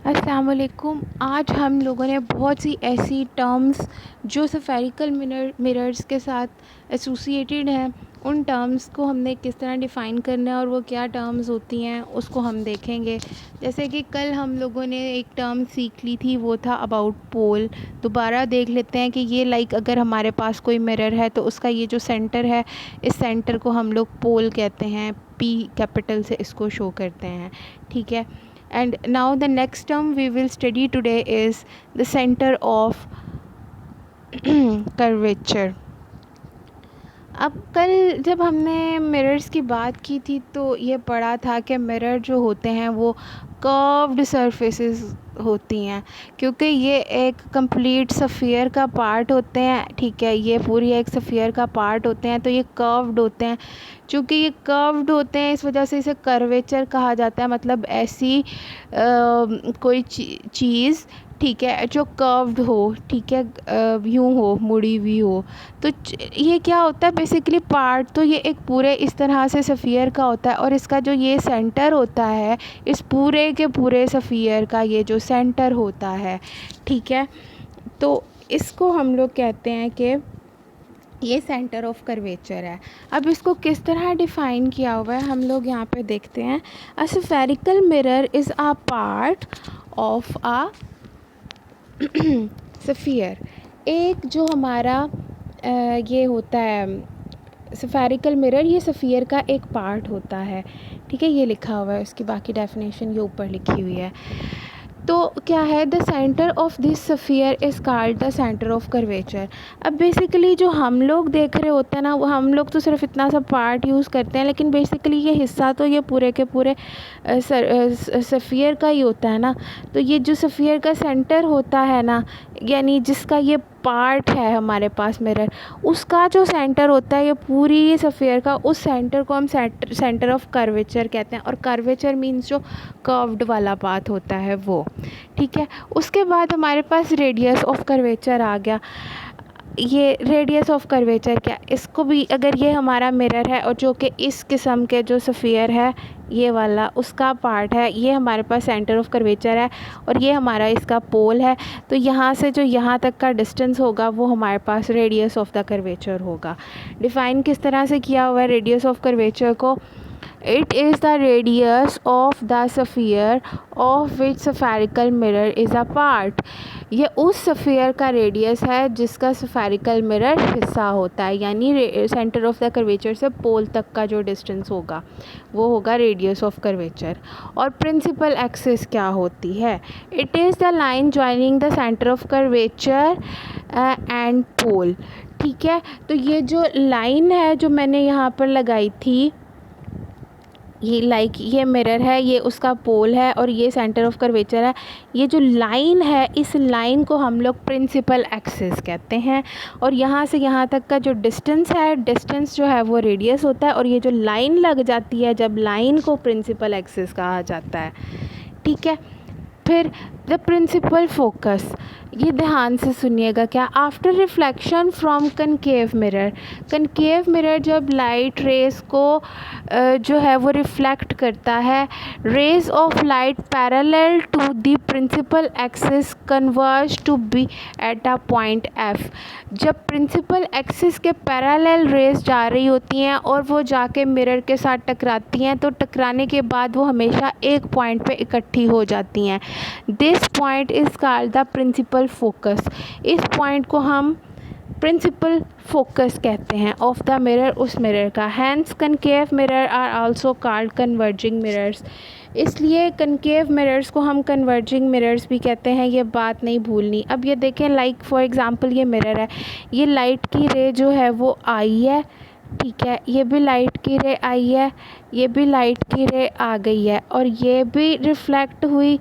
अस्सलाम वालेकुम। आज हम लोगों ने बहुत सी ऐसी टर्म्स जो स्फेरिकल मिरर्स के साथ एसोसिएटेड हैं, उन टर्म्स को हमने किस तरह डिफ़ाइन करना है और वो क्या टर्म्स होती हैं उसको हम देखेंगे। जैसे कि कल हम लोगों ने एक टर्म सीख ली थी, वो था अबाउट पोल। दोबारा देख लेते हैं कि ये अगर हमारे पास कोई मिरर है तो उसका ये जो सेंटर है, इस सेंटर को हम लोग पोल कहते हैं, पी कैपिटल से इसको शो करते हैं। ठीक है। And now the next term we will study today is the center of curvature. अब कल जब हमने मिरर्स की बात की थी तो ये पढ़ा था कि मिरर जो होते हैं वो कर्व्ड सरफेसेस होती हैं, क्योंकि ये एक कंप्लीट सफ़ियर का पार्ट होते हैं। ठीक है, ये पूरी एक सफ़ियर का पार्ट होते हैं, तो ये कर्व्ड होते हैं। चूँकि ये कर्व्ड होते हैं इस वजह से इसे कर्वेचर कहा जाता है, मतलब ऐसी कोई चीज़, ठीक है, जो कर्व्ड हो, ठीक है, यूँ हो, मुड़ी हुई हो। तो ये क्या होता है बेसिकली, पार्ट तो ये एक पूरे इस तरह से सफ़ियर का होता है, और इसका जो ये सेंटर होता है, इस पूरे के पूरे सफ़ियर का ये जो सेंटर होता है, ठीक है, तो इसको हम लोग कहते हैं कि ये सेंटर ऑफ कर्वेचर है। अब इसको किस तरह डिफ़ाइन किया हुआ है हम लोग यहाँ पे देखते हैं। A spherical mirror is a part of a sphere. एक जो हमारा ये होता है स्फेरिकल मिरर, ये सफ़ियर का एक पार्ट होता है। ठीक है, ये लिखा हुआ है, उसकी बाकी डेफिनेशन ये ऊपर लिखी हुई है। तो क्या है, the centre of this sphere is called the centre of curvature. अब बेसिकली जो हम लोग देख रहे होते हैं ना, वो हम लोग तो सिर्फ इतना सा पार्ट यूज़ करते हैं, लेकिन बेसिकली ये हिस्सा तो ये पूरे के पूरे सफ़ियर का ही होता है ना। तो ये जो सफ़ियर का सेंटर होता है ना, यानी जिसका ये पार्ट है हमारे पास मिरर, उसका जो सेंटर होता है ये पूरी सफ़ियर का, उस सेंटर को हम सेंटर ऑफ कर्वेचर कहते हैं। और कर्वेचर मीन्स जो कर्व्ड वाला पाथ होता है वो। ठीक है, उसके बाद हमारे पास रेडियस ऑफ कर्वेचर आ गया। ये रेडियस ऑफ कर्वेचर क्या, इसको भी अगर ये हमारा मिरर है और जो कि इस किस्म के जो सफ़ियर है ये वाला उसका पार्ट है, ये हमारे पास सेंटर ऑफ कर्वेचर है, और ये हमारा इसका पोल है, तो यहाँ से जो यहाँ तक का डिस्टेंस होगा वो हमारे पास रेडियस ऑफ द कर्वेचर होगा। डिफ़ाइन किस तरह से किया हुआ है रेडियस ऑफ कर्वेचर को, it is the radius of the sphere of which spherical mirror is a part. ये उस सफ़ियर का रेडियस है जिसका स्फेरिकल मिरर हिस्सा होता है, यानी सेंटर ऑफ द कर्वेचर से पोल तक का जो डिस्टेंस होगा वो होगा रेडियस ऑफ कर्वेचर। और प्रिंसिपल एक्सिस क्या होती है, it is the line joining the centre of curvature and pole. ठीक है, तो ये जो लाइन है जो मैंने यहाँ पर लगाई थी, ये ये मिरर है, ये उसका पोल है, और ये सेंटर ऑफ कर्वेचर है। ये जो लाइन है, इस लाइन को हम लोग प्रिंसिपल एक्सिस कहते हैं, और यहाँ से यहाँ तक का जो डिस्टेंस है, डिस्टेंस जो है वो रेडियस होता है, और ये जो लाइन लग जाती है, जब लाइन को प्रिंसिपल एक्सिस कहा जाता है। ठीक है, फिर द प्रिंसिपल फोकस, ये ध्यान से सुनिएगा क्या, after reflection from concave mirror. Concave mirror जब लाइट रेस को जो है वो रिफ्लेक्ट करता है, rays of light parallel to the principal axis converge to be at a point F. जब प्रिंसिपल एक्सिस के पैरेलल रेस जा रही होती हैं और वो जाके मिरर के साथ टकराती हैं, तो टकराने के बाद वो हमेशा एक पॉइंट पे इकट्ठी हो जाती हैं। This point is called the principal focus. इस पॉइंट को हम प्रिंसिपल फोकस कहते हैं ऑफ द मिरर, उस मिरर का। Hence concave mirror are also called converging mirrors. इसलिए कनकेव मिरर्स को हम कन्वर्जिंग मिरर्स भी कहते हैं, ये बात नहीं भूलनी। अब ये देखें, लाइक फॉर एग्ज़ाम्पल ये मिरर है, ये लाइट की रे जो है वो आई है, ठीक है, ये भी लाइट की रे आई है, ये भी लाइट की रे आ गई है, और ये भी रिफ़्लेक्ट हुई,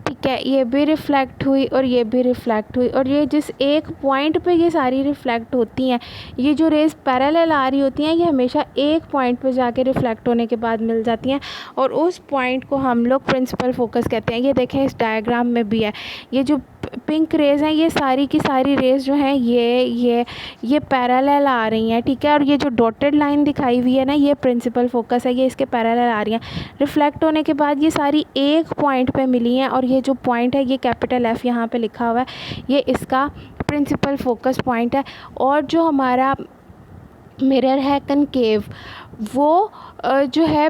ठीक है, ये भी रिफ़्लेक्ट हुई और ये भी रिफ़्लेक्ट हुई, और ये जिस एक पॉइंट पे ये सारी रिफ़्लेक्ट होती हैं, ये जो रेज़ पैरेलल आ रही होती हैं, ये हमेशा एक पॉइंट पे जाके रिफ़्लेक्ट होने के बाद मिल जाती हैं, और उस पॉइंट को हम लोग प्रिंसिपल फोकस कहते हैं। ये देखें, इस डायग्राम में भी है, ये जो पिंक रेज़ हैं ये सारी की सारी रेज़ जो हैं ये पैरेलल आ रही हैं, ठीक है। और ये जो डॉटेड लाइन दिखाई हुई है ना, ये प्रिंसिपल फोकस है, ये इसके पैरेलल आ रही हैं। रिफ्लेक्ट होने के बाद ये सारी एक पॉइंट पे मिली हैं, और ये जो पॉइंट है ये कैपिटल F यहाँ पे लिखा हुआ है, ये इसका प्रिंसिपल फोकस पॉइंट है। और जो हमारा मिरर है कनकेव, वो जो है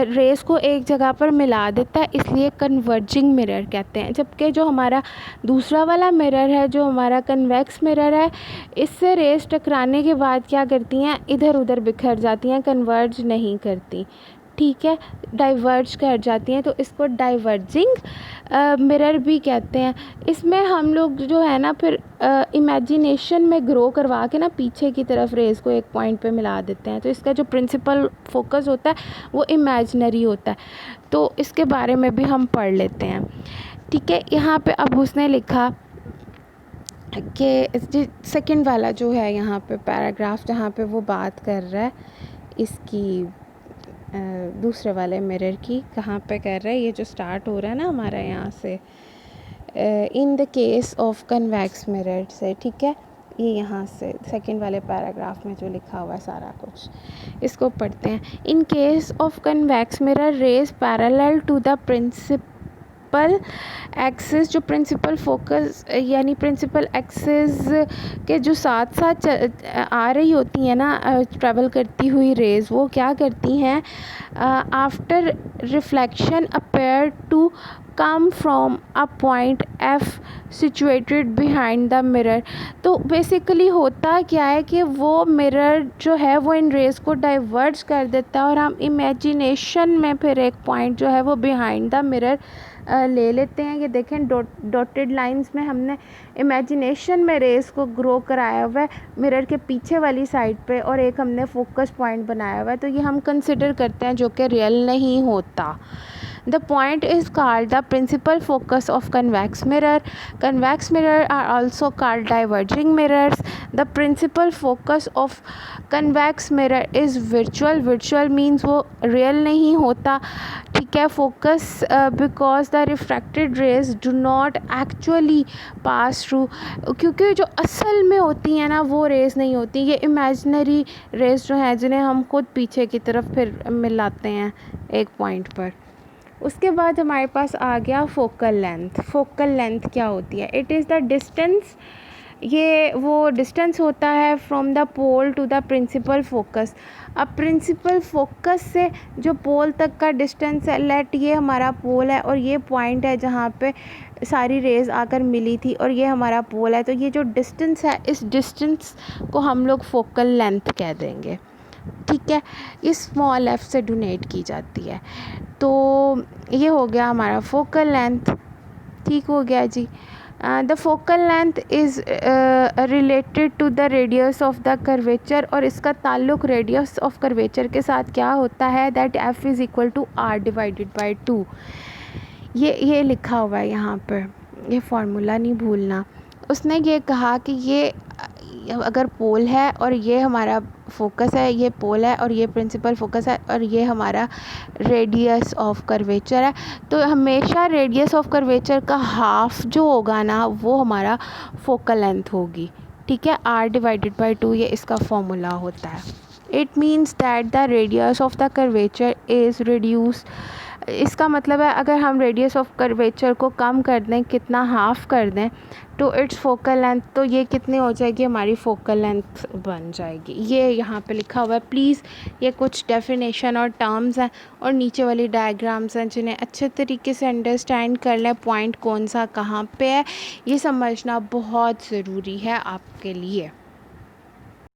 रेस को एक जगह पर मिला देता है, इसलिए कन्वर्जिंग मिरर कहते हैं। जबकि जो हमारा दूसरा वाला मिरर है, जो हमारा कन्वेक्स मिरर है, इससे रेस टकराने के बाद क्या करती हैं, इधर उधर बिखर जाती हैं, कन्वर्ज नहीं करती, ठीक है, डाइवर्ज कर जाती हैं। तो इसको डाइवर्जिंग मिरर भी कहते हैं। इसमें हम लोग जो है ना फिर इमेजिनेशन में ग्रो करवा के ना पीछे की तरफ रेज़ को एक पॉइंट पे मिला देते हैं। तो इसका जो प्रिंसिपल फोकस होता है वो इमेजिनरी होता है। तो इसके बारे में भी हम पढ़ लेते हैं, ठीक है। यहाँ पे अब उसने लिखा कि सेकंड वाला जो है यहाँ पे पैराग्राफ जहाँ पे वो बात कर रहा है इसकी दूसरे वाले मिरर की, कहाँ पे कर रहा है, ये जो स्टार्ट हो रहा है ना हमारा यहाँ से in the case of convex mirror से, ठीक है। ये यहाँ से सेकंड वाले पैराग्राफ में जो लिखा हुआ है सारा कुछ, इसको पढ़ते हैं। In case of convex mirror rays parallel to the principal axis, जो प्रिंसिपल फोकस यानी प्रिंसिपल एक्सिस के जो साथ साथ आ रही होती हैं ना ट्रैवल करती हुई रेज़, वो क्या करती हैं, after reflection appear to come from a point F situated behind the mirror. तो बेसिकली होता क्या है कि वो मिरर जो है वो इन रेज़ को डाइवर्ज कर देता है, और हम इमेजिनेशन में फिर एक पॉइंट जो है वो बिहाइंड द मिरर ले लेते हैं। ये देखें डॉटेड लाइंस में हमने इमेजिनेशन में रेस को ग्रो कराया हुआ है मिरर के पीछे वाली साइड पे, और एक हमने फोकस पॉइंट बनाया हुआ है। तो ये हम कंसिडर करते हैं जो कि रियल नहीं होता। The point is called the principal focus of convex mirror. Convex mirror are also called diverging mirrors. The principal focus of convex mirror is virtual. Virtual means वो real नहीं होता, ठीक है। Focus because the refracted rays do not actually pass through, क्योंकि जो असल में होती हैं ना वो रेज़ नहीं होती, ये इमेजिनरी रेज़ जो हैं जिन्हें हम खुद पीछे की तरफ फिर मिलाते हैं एक पॉइंट पर। उसके बाद हमारे पास आ गया फोकल लेंथ। फोकल लेंथ क्या होती है, इट इज़ द डिस्टेंस, ये वो डिस्टेंस होता है from the pole to the principal focus. अब प्रिंसिपल फोकस से जो पोल तक का डिस्टेंस है, लेट ये हमारा पोल है और ये पॉइंट है जहाँ पे सारी रेज़ आकर मिली थी, और ये हमारा पोल है। तो ये जो डिस्टेंस है, इस डिस्टेंस को हम लोग फोकल लेंथ कह देंगे, ठीक है। इस स्मॉल f से डोनेट की जाती है। तो ये हो गया हमारा फोकल लेंथ, ठीक हो गया जी। The focal length is related to the radius of the curvature, और इसका ताल्लुक़ रेडियस ऑफ कर्वेचर के साथ क्या होता है, that f is equal to r divided by 2। ये लिखा हुआ है यहाँ पर, ये फार्मूला नहीं भूलना। उसने ये कहा कि ये अगर पोल है और ये हमारा फोकस है, ये पोल है और ये प्रिंसिपल फोकस है, और ये हमारा रेडियस ऑफ कर्वेचर है, तो हमेशा रेडियस ऑफ कर्वेचर का हाफ जो होगा ना वो हमारा फोकल लेंथ होगी, ठीक है। r डिवाइडेड बाई 2 ये इसका फॉर्मूला होता है। It means that the radius of the curvature is reduce. इसका मतलब है अगर हम रेडियस ऑफ कर्वेचर को कम कर दें, कितना हाफ कर दें, तो इट्स फोकल लेंथ, तो ये कितनी हो जाएगी, हमारी फोकल लेंथ बन जाएगी। ये यहाँ पे लिखा हुआ है। प्लीज़ ये कुछ डेफिनेशन और टर्म्स हैं और नीचे वाली डायग्राम्स हैं जिन्हें अच्छे तरीके से अंडरस्टैंड कर लें, पॉइंट कौन सा कहाँ पे है, ये समझना बहुत ज़रूरी है आपके लिए।